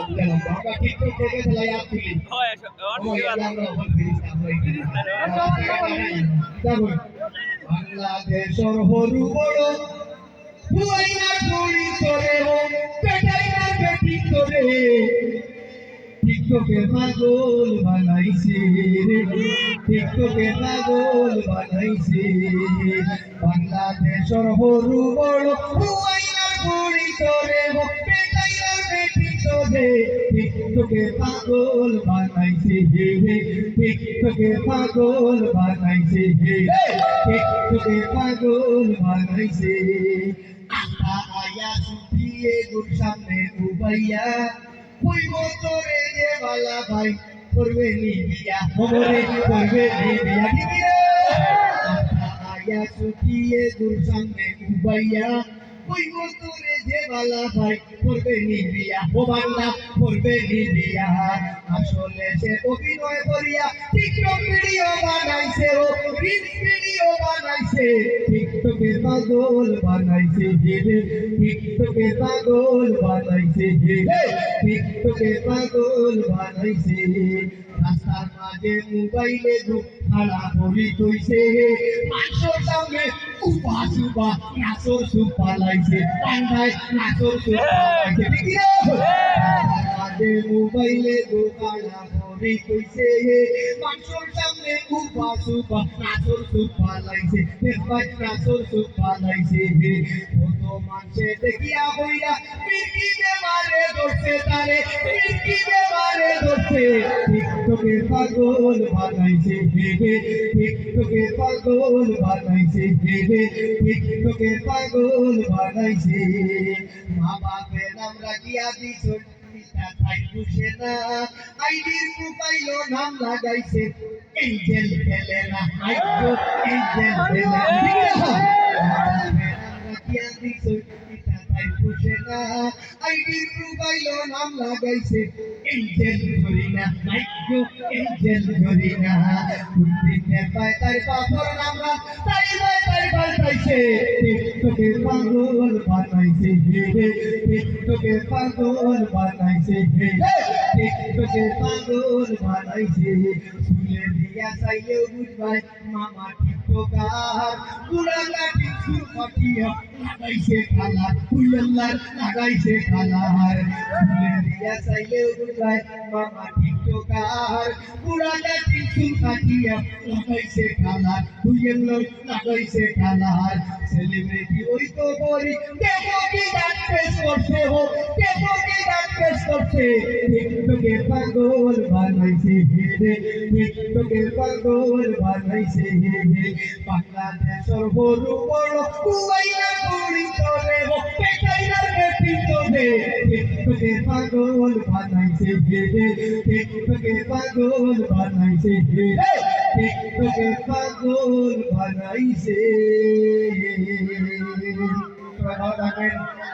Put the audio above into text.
আমরা টিকটক দেখে ফেলাই আপ তুলি বাংলাদেশের হরু বড় হুয়াইনা গুড়ি করে পেটাইনা বেটি করে টিকটকে পাগল বানাইছে টিকটকে পাগল বানাইছে বাংলাদেশের হরু বড় হুয়াইনা গুড়ি করে পেটাইনা বেটি করে টিকটকে পাগল বানাইছে টিকটকে পাগল বানাইছে টিকটকে পাগল বানাইছে আতা আয়া সুতিয়ে গুর সামনে উবাইয়া কই বতরে যে বালা ভাই করবে নি বিয়া মোরে করবে নি বিয়া দিবিরে আতা আয়া সুতিয়ে গুর সামনে উবাইয়া কই বতরে যে বালা ভাই করবে নি বিয়া ও বাংলা করবে নি বিয়া আসলে সে অভিনয় করিয়া টিকটক ভিডিও বানাইছে ও রিলস ভিডিও বানাইছে টিকটকে পাগল বানাইছে টিকটকে পাগল বানাইছে টিকটকে পাগল বানাইছে রাস্তার মাঝে মোবাইলে খাড়া করি তৈছে মানুষের সামনে উবা সুবা নাচর সুপ পালাইছে টাঙ্গাই নাচর সুপ পালাইছে ঠিক আছে মোবাইলে খাড়া করি তৈছে মানুষের সামনে উবা সুবা নাচর সুপ পালাইছে দেখবাই নাচর সুপ পালাইছে কত মানুষে দেখিয়া হইয়া পিটিতে মারে ধরছে তারে পিটিতে মারে ধরছে টিকটকে পাগল বানাইছে টিকটকে পাগল বানাইছে টিকটকে পাগল বানাইছে মা বাপের নাম রাখিয়া দিছ তাই বুঝে না আইডির প্রোফাইল নাম লাগাইছে এঞ্জেল হেলেনা আইডো এঞ্জেল হেলেনা রাখিয়া দিছ তাই বুঝে না আইডির প্রোফাইল নাম লাগাইছে এঞ্জেল ধরিনা আইডো এঞ্জেল ধরিনা কুটিতে পায় তাই পাপর নাম তাই তাই পাল্টাইছে টিকটকে পাগল বানাইছে টিকটকে পাগল বানাইছে টিকটকে পাগল বানাইছে ফুলে দিয়া চাইলে বুঝবাই মামা টিকটকার গুড়ালা টিকু কাটিয়া লাগাইছে খালা ফুলেল্লার লাগাইছে খালার ফুলে দিয়া চাইলে বুঝবাই মামা টিকটকার গুড়ালা টিকু কাটিয়া লাগাইছে খালা ফুলেল্লার লাগাইছে খালার সেলিব্রিটি ওই তো বলি দেখো কি ডাক পেশ করছে হো দেখো কি ডাক পেশ করছে টিকটকে পাগল বানাইছে টিকটকে পাগল বানাইছে বাংলাদেশের হরু বড় কুয়াইনা কুড়ি করে হো পেটাইনা বেটি করে টিকটকে পাগল বানাইছে টিকটকে পাগল বানাইছে টিকটকে পাগল বানাইছে